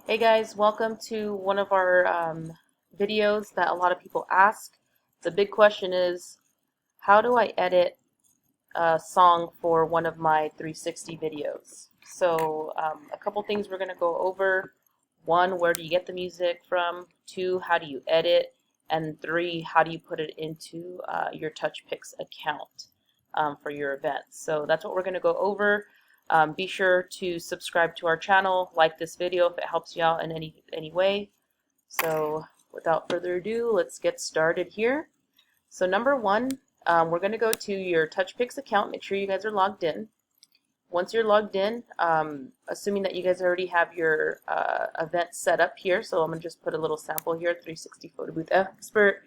Hey guys, welcome to one of our videos that a lot of people ask. The big question is, how do I edit a song for one of my 360 videos? So a couple things we're going to go over. One, where do you get the music from? Two, how do you edit? And three, how do you put it into your TouchPix account for your events? So that's what we're going to go over. Be sure to subscribe to our channel, like this video if it helps you out in any way. So without further ado, let's get started here. So number one, we're going to go to your TouchPix account. Make sure you guys are logged in. Once you're logged in, assuming that you guys already have your event set up here, so I'm going to just put a little sample here, 360 Photo Booth Expert,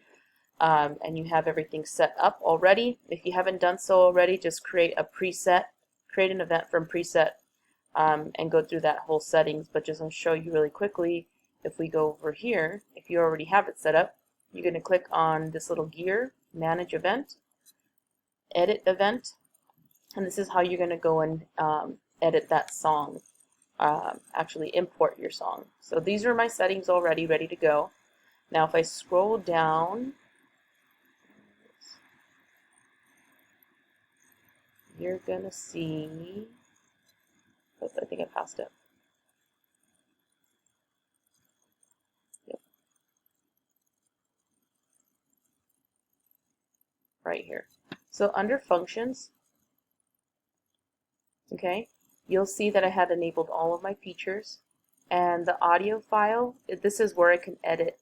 and you have everything set up already. If you haven't done so already, just create a preset, create an event from preset, and go through that whole settings. But just to show you really quickly, if we go over here, if you already have it set up, you're going to click on this little gear, Manage Event, Edit Event, and this is how you're going to go and edit that song, actually import your song. So these are my settings already ready to go. Now if I scroll down, you're going to see, oops, I think I passed it. Yep. Right here. So under functions, okay, you'll see that I had enabled all of my features, and the audio file, this is where I can edit.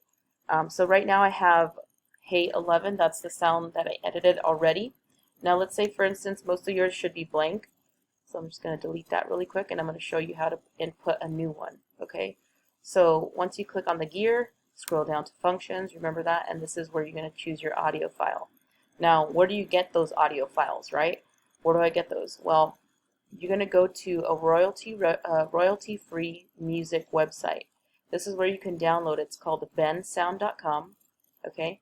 So right now I have Hey 11, that's the sound that I edited already. Now let's say for instance most of yours should be blank, so I'm just going to delete that really quick and I'm going to show you how to input a new one. Okay, so once you click on the gear, scroll down to functions, remember that, and this is where you're going to choose your audio file. Now where do you get those audio files, right? Where do I get those? Well, you're going to go to a royalty-free music website. This is where you can download it. It's called bensound.com. Okay,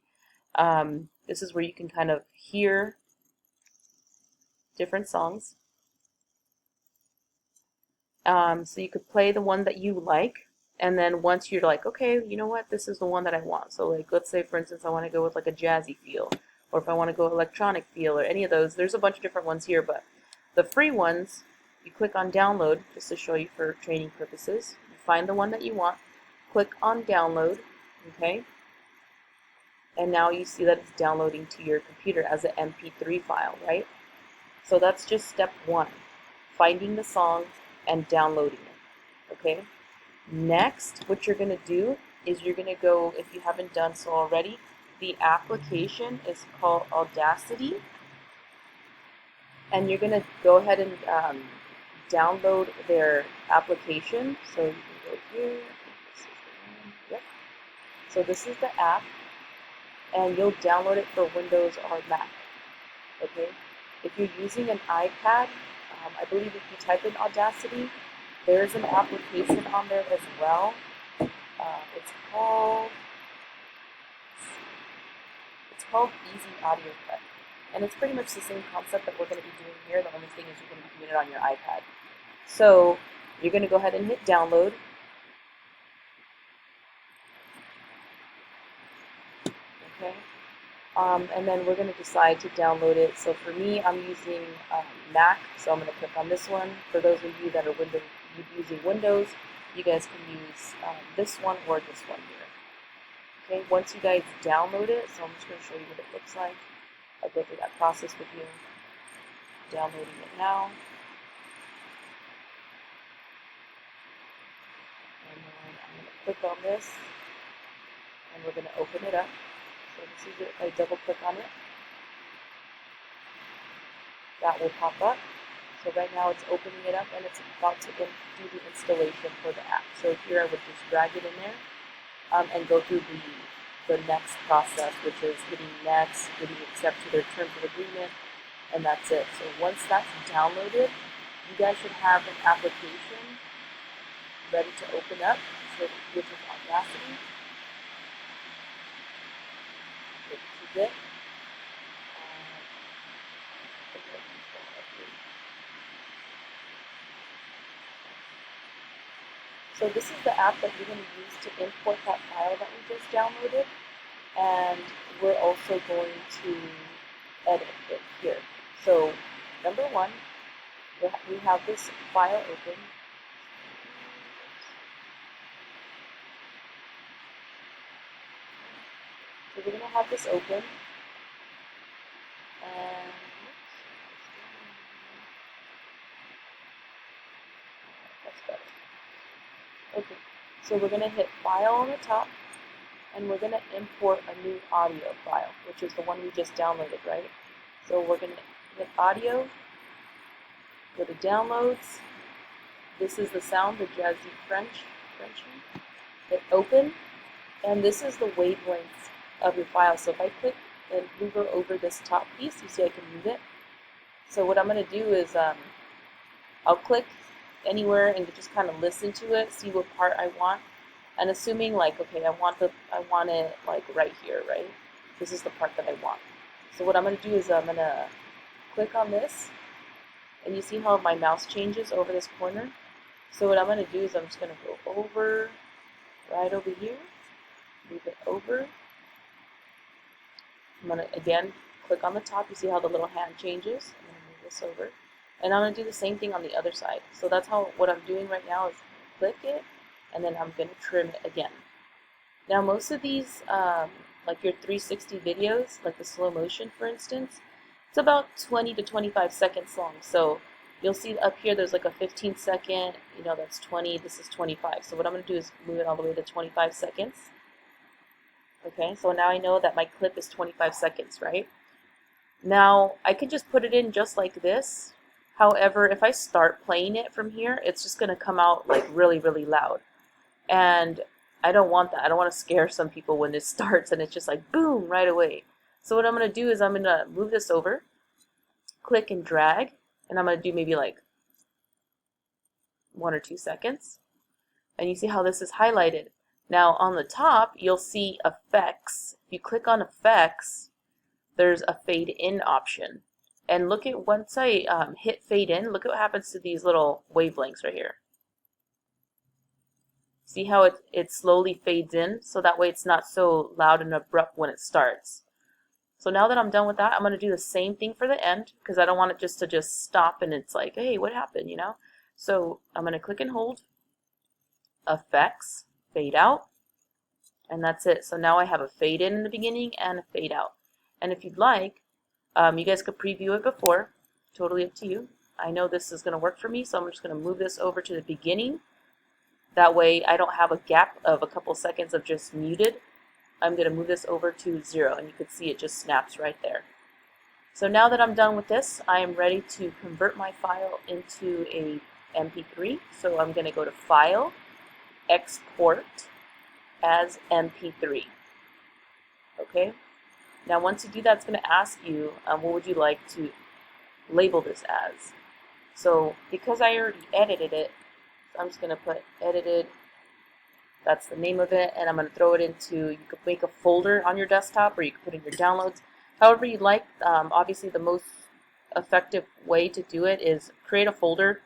this is where you can kind of hear different songs. So you could play the one that you like, and then once you're like, okay, you know what, this is the one that I want. So like, let's say for instance I want to go with like a jazzy feel, or if I want to go electronic feel, or any of those. There's a bunch of different ones here, but the free ones, you click on download, just to show you for training purposes. You find the one that you want, click on download, okay, and now you see that it's downloading to your computer as an MP3 file, right? So that's just step one, finding the song and downloading it, okay? Next, what you're going to do is you're going to go, if you haven't done so already, the application is called Audacity, and you're going to go ahead and download their application. So you can go here. Yep. So this is the app, and you'll download it for Windows or Mac. Okay. If you're using an iPad, I believe if you type in Audacity, there's an application on there as well. It's called Easy Audio Cut. And it's pretty much the same concept that we're going to be doing here. The only thing is you're going to be doing it on your iPad. So you're going to go ahead and hit download. Okay. And then we're going to decide to download it. So for me, I'm using Mac, so I'm going to click on this one. For those of you that are using Windows, you guys can use this one or this one here. Okay. Once you guys download it, so I'm just going to show you what it looks like. I'll go through that process with you. Downloading it now. And then I'm going to click on this, and we're going to open it up. So this is it. I double click on it. That will pop up. So right now it's opening it up, and it's about to do the installation for the app. So here I would just drag it in there and go through the next process, which is hitting next, hitting accept to their terms of agreement, and that's it. So once that's downloaded, you guys should have an application ready to open up, so which is Audacity. So this is it. So this is the app that you're going to use to import that file that we just downloaded, and we're also going to edit it here. So number one, we have this file open. So we're going to have this open, and that's better. Okay, so we're going to hit File on the top, and we're going to import a new audio file, which is the one we just downloaded, right? So we're going to hit Audio, go to Downloads. This is the sound, the jazzy Frenchie. Hit Open, and this is the wavelength of your file. So if I click and hover over this top piece, you see I can move it. So what I'm going to do is I'll click anywhere and just kind of listen to it, see what part I want, and assuming like, okay, I want it like right here, right? This is the part that I want. So what I'm going to do is I'm going to click on this, and you see how my mouse changes over this corner. So what I'm going to do is I'm just going to go over, right over here, move it over. I'm going to again click on the top. You see how the little hand changes. I'm going to move this over. And I'm going to do the same thing on the other side. So that's how what I'm doing right now is click it, and then I'm going to trim it again. Now most of these, like your 360 videos, like the slow motion for instance, it's about 20 to 25 seconds long. So you'll see up here there's like a 15-second, that's 20, this is 25. So what I'm going to do is move it all the way to 25 seconds. Okay, so now I know that my clip is 25 seconds, right? Now I can just put it in just like this. However, if I start playing it from here, it's just going to come out like really, really loud. And I don't want that. I don't want to scare some people when it starts and it's just like boom right away. So what I'm going to do is I'm going to move this over, click and drag, and I'm going to do maybe like 1 or 2 seconds. And you see how this is highlighted. Now on the top, you'll see effects. If you click on effects, there's a fade in option. And look at, once I hit fade in, look at what happens to these little wavelengths right here. See how it slowly fades in, so that way it's not so loud and abrupt when it starts. So now that I'm done with that, I'm going to do the same thing for the end, because I don't want it just to stop and it's like, hey, what happened, So I'm going to click and hold, effects, fade out, and that's it. So now I have a fade in the beginning and a fade out. And if you'd like, you guys could preview it before, totally up to you. I know this is going to work for me, so I'm just going to move this over to the beginning. That way I don't have a gap of a couple seconds of just muted. I'm going to move this over to 0, and you can see it just snaps right there. So now that I'm done with this, I am ready to convert my file into a MP3. So I'm going to go to File, Export as MP3. Okay? Now once you do that, it's going to ask you, what would you like to label this as? So because I already edited it, I'm just going to put edited, that's the name of it, and I'm going to throw it into, you could make a folder on your desktop, or you could put in your downloads, however you like. Obviously the most effective way to do it is create a folder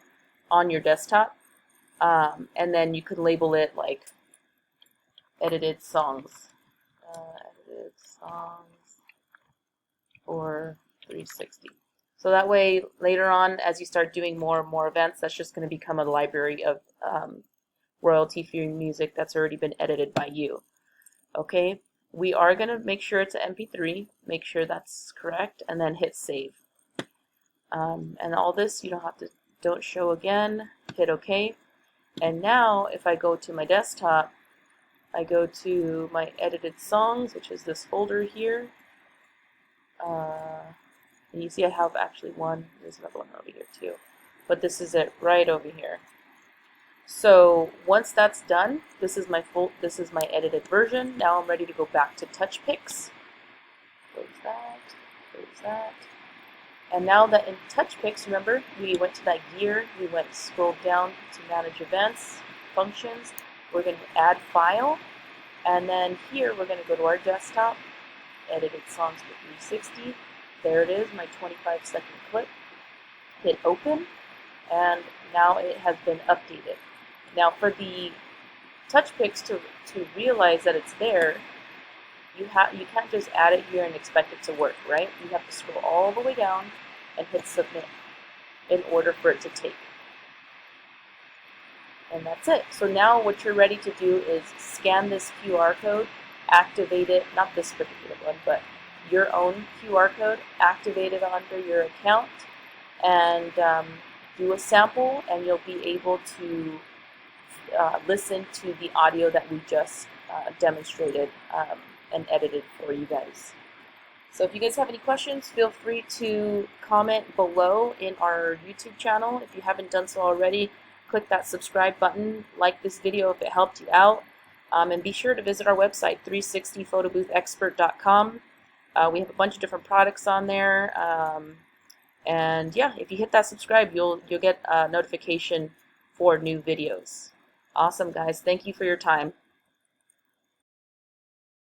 on your desktop, and then you could label it like edited songs, edited songs for 360. So that way, later on, as you start doing more and more events, that's just going to become a library of royalty-free music that's already been edited by you. Okay, we are going to make sure it's an MP3, make sure that's correct, and then hit save. And all this, you don't show again, hit OK. And now, if I go to my desktop, I go to my edited songs, which is this folder here. And you see I have actually one, there's another one over here too. But this is it right over here. So once that's done, this is my edited version. Now I'm ready to go back to TouchPix. Close that, close that. And now that in TouchPix, remember, we went to that gear, scrolled down to manage events, functions. We're going to add file. And then here we're going to go to our desktop, edited songs for 360. There it is, my 25-second clip. Hit open, and now it has been updated. Now for the touch picks to realize that it's there, you can't just add it here and expect it to work, right? You have to scroll all the way down and hit submit in order for it to take. And that's it. So now what you're ready to do is scan this QR code, activate it, not this particular one, but your own QR code, activate it onto your account, and do a sample, and you'll be able to listen to the audio that we just demonstrated and edited for you guys. So if you guys have any questions, feel free to comment below in our YouTube channel. If you haven't done so already, click that subscribe button, like this video if it helped you out, and be sure to visit our website, 360photoboothexpert.com. We have a bunch of different products on there, and yeah, if you hit that subscribe, you'll get a notification for new videos. Awesome, guys. Thank you for your time.